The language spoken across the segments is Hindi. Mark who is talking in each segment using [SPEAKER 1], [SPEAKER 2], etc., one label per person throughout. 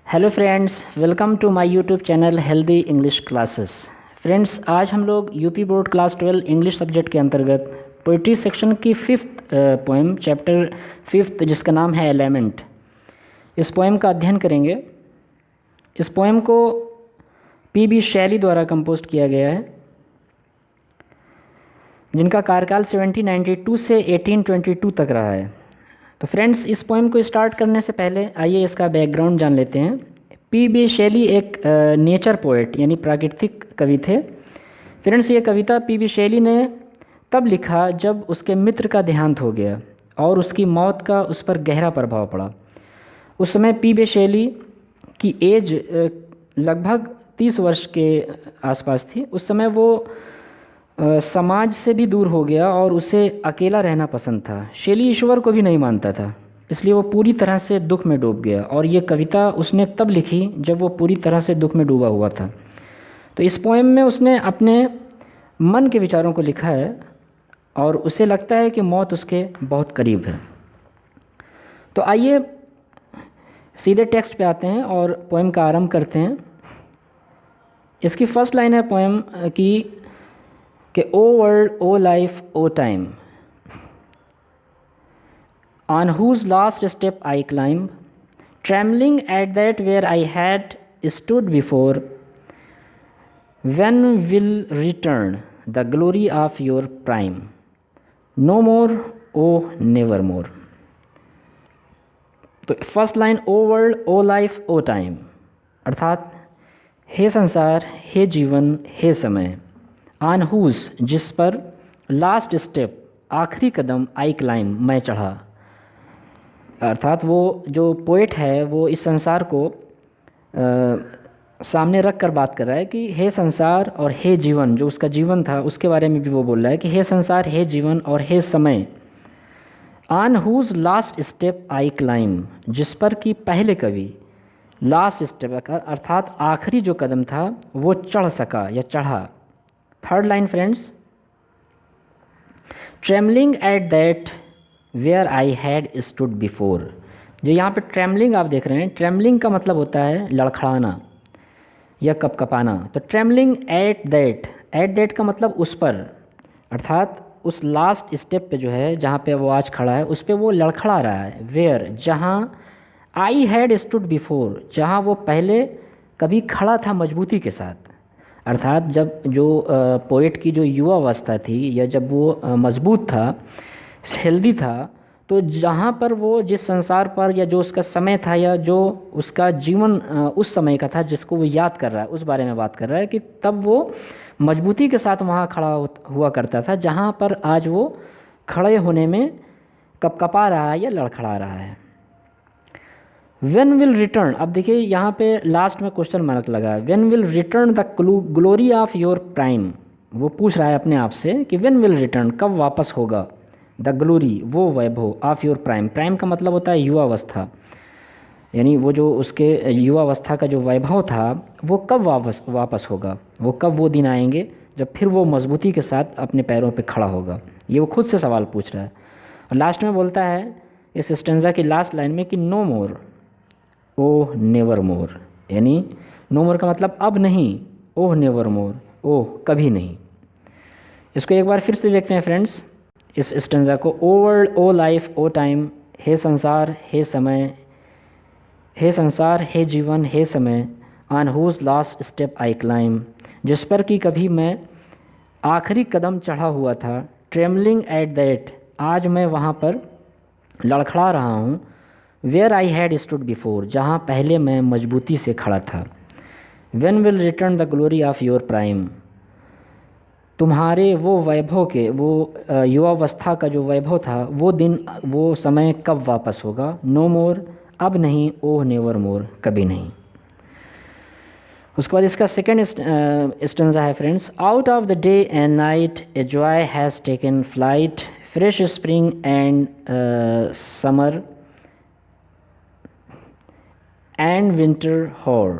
[SPEAKER 1] Hello friends, welcome to my YouTube channel healthy English classes. Friends, आज हम लोग UP board class 12 English subject के अंतर्गत पोइट्री सेक्शन की फिफ्थ पोएम चैप्टर फिफ्थ जिसका नाम है एलिमेंट, इस पोएम का अध्ययन करेंगे। इस पोएम को पी.बी. शैली द्वारा कंपोज किया गया है, जिनका कार्यकाल 1792 से 1822 तक रहा है। तो फ्रेंड्स, इस पोएम को स्टार्ट करने से पहले आइए इसका बैकग्राउंड जान लेते हैं। पी.बी. शैली एक नेचर पोएट यानी प्राकृतिक कवि थे। फ्रेंड्स, ये कविता पी.बी. शैली ने तब लिखा जब उसके मित्र का देहांत हो गया और उसकी मौत का उस पर गहरा प्रभाव पड़ा। उस समय पी.बी. शैली की एज लगभग 30 वर्ष के आसपास थी। उस समय वो समाज से भी दूर हो गया और उसे अकेला रहना पसंद था। शैली ईश्वर को भी नहीं मानता था, इसलिए वो पूरी तरह से दुख में डूब गया और ये कविता उसने तब लिखी जब वो पूरी तरह से दुख में डूबा हुआ था। तो इस पोएम में उसने अपने मन के विचारों को लिखा है और उसे लगता है कि मौत उसके बहुत करीब है। तो आइए सीधे टेक्स्ट पे आते हैं और पोएम का आरंभ करते हैं। इसकी फर्स्ट लाइन है पोएम की कि O world, O life, O time, on whose last step I climb, trembling at that where I had stood before. When will return the glory of your prime? No more, oh never more. तो फर्स्ट लाइन ओ world, O life, O time, अर्थात हे संसार, हे जीवन, हे समय, ऑन हुज जिस पर, लास्ट स्टेप आखिरी कदम, आई क्लाइम मैं चढ़ा। अर्थात वो जो पोएट है वो इस संसार को सामने रख कर बात कर रहा है कि हे संसार और हे जीवन, जो उसका जीवन था उसके बारे में भी वो बोल रहा है कि हे संसार, हे जीवन और हे समय, on whose last step I climb, जिस पर कि पहले कवि लास्ट स्टेप अर्थात आखिरी जो कदम था वो चढ़ सका या चढ़ा। Third line friends, trembling at that where I had stood before. जो यहाँ पे ट्रेमलिंग आप देख रहे हैं, ट्रेमलिंग का मतलब होता है लड़खड़ाना या कपकपाना। तो ट्रेमलिंग एट दैट का मतलब उस पर, अर्थात उस लास्ट स्टेप पे जो है जहाँ पे वो आज खड़ा है उस पे वो लड़खड़ा रहा है। वेयर, जहाँ, आई हैड स्टूड बिफोर, जहाँ वो पहले कभी खड़ा था मजबूती के साथ। अर्थात जब जो पोएट की जो युवा अवस्था थी या जब वो मजबूत था, हेल्दी था, तो जहाँ पर वो जिस संसार पर या जो उसका समय था या जो उसका जीवन उस समय का था जिसको वो याद कर रहा है उस बारे में बात कर रहा है कि तब वो मजबूती के साथ वहाँ खड़ा हुआ करता था, जहाँ पर आज वो खड़े होने में कपकपा रहा है या लड़खड़ा रहा है। वेन विल रिटर्न, अब देखिए यहाँ पे लास्ट में क्वेश्चन मार्क लगा है। When will return the glory of your prime, वो पूछ रहा है अपने आप से कि वेन विल रिटर्न, कब वापस होगा, द ग्लोरी, वो वैभव, ऑफ योर प्राइम, प्राइम का मतलब होता है युवा अवस्था, यानी वो जो उसके युवा अवस्था का जो वैभव था वो कब वापस होगा, वो कब वो दिन आएंगे जब फिर वो मजबूती के साथ अपने पैरों पे खड़ा होगा। ये वो खुद से सवाल पूछ रहा है। और लास्ट में बोलता है इस स्टेंजा की लास्ट लाइन में कि नो मोर, ओह नेवर मोर, यानी नो मोर का मतलब अब नहीं, ओह नेवर मोर, ओह कभी नहीं। इसको एक बार फिर से देखते हैं फ्रेंड्स, इस स्टेंजा को। O world, O life, O time, हे संसार, हे समय, हे संसार, हे जीवन, हे समय, on whose last step I climb, जिस पर कि कभी मैं आखिरी कदम चढ़ा हुआ था। ट्रेमलिंग एट दैट, आज मैं वहाँ पर लड़खड़ा रहा हूँ। Where I had stood before, जहाँ पहले मैं मजबूती से खड़ा था। When will return the glory of your prime, तुम्हारे वो वैभव के, वो युवावस्था का जो वैभव था वो दिन, वो समय कब वापस होगा। नो मोर, अब नहीं, ओह नेवर मोर, कभी नहीं। उसके बाद इसका सेकेंड स्टेंजा है friends. Out of the day and night a joy has taken flight, fresh spring and summer and winter hoar,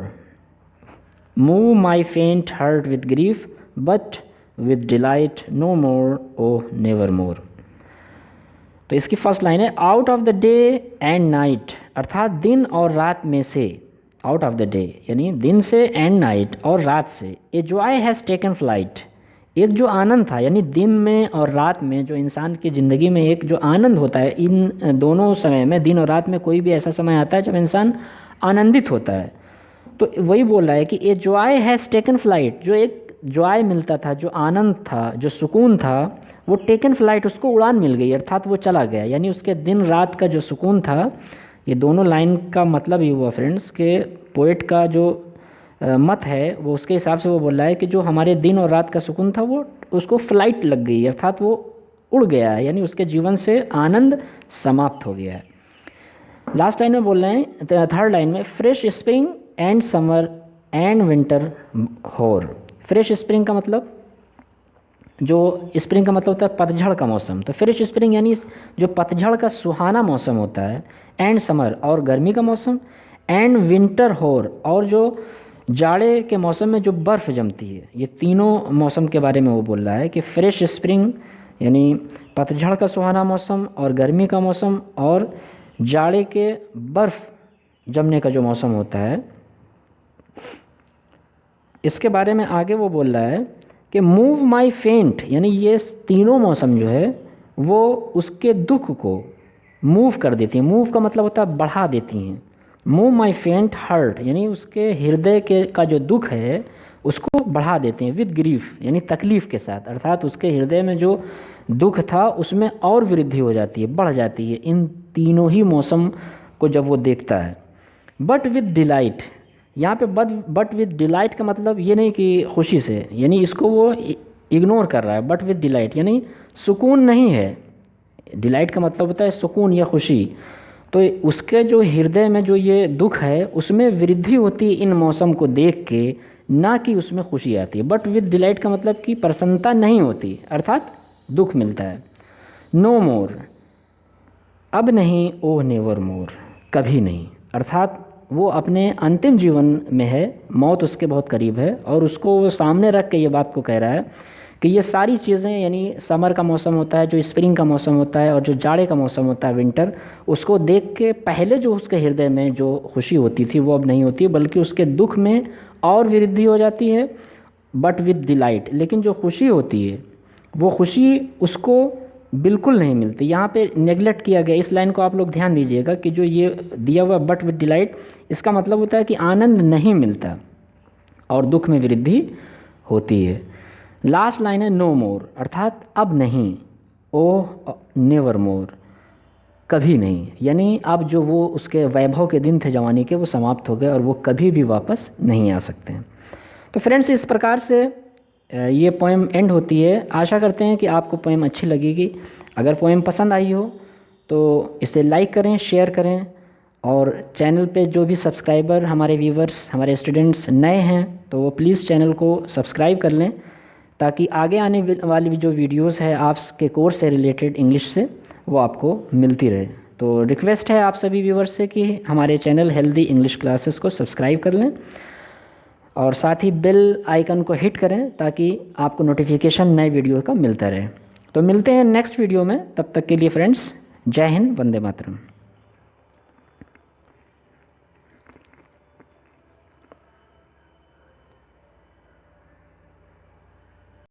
[SPEAKER 1] move my faint heart with grief, but with delight no more, oh never more। तो इसकी फर्स्ट लाइन है out of the day and night, अर्थात दिन और रात में से, आउट ऑफ द डे, यानी दिन से एंड नाइट, और रात से। A joy has taken flight, एक जो आनंद था, यानी दिन में और रात में जो इंसान की ज़िंदगी में एक जो आनंद होता है, इन दोनों समय में, दिन और रात में कोई भी ऐसा समय आता है जब इंसान आनंदित होता है। तो वही बोल रहा है कि a joy has taken flight, जो एक जॉय मिलता था, जो आनंद था, जो सुकून था, वो टेकन फ्लाइट, उसको उड़ान मिल गई, अर्थात वो चला गया। यानी उसके दिन रात का जो सुकून था, ये दोनों लाइन का मतलब ये हुआ फ्रेंड्स कि पोएट का जो मत है वो उसके हिसाब से वो बोल रहा है कि जो हमारे दिन और रात का सुकून था वो उसको फ्लाइट लग गई, अर्थात वो उड़ गया है, यानी उसके जीवन से आनंद समाप्त हो गया है। लास्ट लाइन में बोल रहे हैं, थर्ड लाइन में, fresh spring and summer and winter होर। फ्रेश स्प्रिंग का मतलब, जो स्प्रिंग का मतलब होता है पतझड़ का मौसम, तो फ्रेश स्प्रिंग यानी जो पतझड़ का सुहाना मौसम होता है, एंड समर और गर्मी का मौसम, एंड विंटर होर और जो जाड़े के मौसम में जो बर्फ़ जमती है, ये तीनों मौसम के बारे में वो बोल रहा है कि फ्रेश स्प्रिंग यानी पतझड़ का सुहाना मौसम और गर्मी का मौसम और जाड़े के बर्फ़ जमने का जो मौसम होता है, इसके बारे में आगे वो बोल रहा है कि मूव माई फेंट, यानी ये तीनों मौसम जो है वो उसके दुख को मूव कर देती हैं। मूव का मतलब होता है बढ़ा देती हैं। मूव माई फेंट हर्ट, यानी उसके हृदय के का जो दुख है उसको बढ़ा देते हैं, विद ग्रीफ यानी तकलीफ़ के साथ, अर्थात उसके हृदय में जो दुख था उसमें और वृद्धि हो जाती है, बढ़ जाती है इन तीनों ही मौसम को जब वो देखता है। बट विद डिलाइट, यहाँ पे बट विद डिलाइट का मतलब ये नहीं कि खुशी से, यानी इसको वो इग्नोर कर रहा है। बट विद डिलाइट यानी सुकून नहीं है, डिलाइट का मतलब होता है सुकून या खुशी, तो उसके जो हृदय में जो ये दुख है उसमें वृद्धि होती है इन मौसम को देख के, ना कि उसमें खुशी आती है। बट विद डिलाइट का मतलब कि प्रसन्नता नहीं होती, अर्थात दुख मिलता है। नो मोर, अब नहीं, ओह नेवर मोर, कभी नहीं, अर्थात वो अपने अंतिम जीवन में है, मौत उसके बहुत करीब है और उसको वो सामने रख के ये बात को कह रहा है कि ये सारी चीज़ें, यानी समर का मौसम होता है, जो स्प्रिंग का मौसम होता है और जो जाड़े का मौसम होता है विंटर, उसको देख के पहले जो उसके हृदय में जो खुशी होती थी वो अब नहीं होती, बल्कि उसके दुख में और वृद्धि हो जाती है। बट विद डिलाइट, लेकिन जो खुशी होती है वो खुशी उसको बिल्कुल नहीं मिलती। यहाँ पे नेगलेक्ट किया गया, इस लाइन को आप लोग ध्यान दीजिएगा कि जो ये दिया हुआ बट विद डिलाइट, इसका मतलब होता है कि आनंद नहीं मिलता और दुख में वृद्धि होती है। लास्ट लाइन है नो मोर, अर्थात अब नहीं, ओह नेवर मोर, कभी नहीं, यानी अब जो वो उसके वैभव के दिन थे जवानी के वो समाप्त हो गए और वो कभी भी वापस नहीं आ सकते हैं। तो फ्रेंड्स, इस प्रकार से ये पोएम एंड होती है। आशा करते हैं कि आपको पोएम अच्छी लगेगी। अगर पोएम पसंद आई हो तो इसे लाइक करें, शेयर करें, और चैनल पे जो भी सब्सक्राइबर, हमारे व्यूवर्स, हमारे स्टूडेंट्स नए हैं तो वो प्लीज़ चैनल को सब्सक्राइब कर लें, ताकि आगे आने वाली जो वीडियोस है आपके कोर्स से रिलेटेड इंग्लिश से, वो आपको मिलती रहे। तो रिक्वेस्ट है आप सभी व्यूवर्स से कि हमारे चैनल हेल्दी इंग्लिश क्लासेस को सब्सक्राइब कर लें और साथ ही बेल आइकन को हिट करें ताकि आपको नोटिफिकेशन नए वीडियो का मिलता रहे। तो मिलते हैं नेक्स्ट वीडियो में, तब तक के लिए फ्रेंड्स, जय हिंद, वंदे मातरम।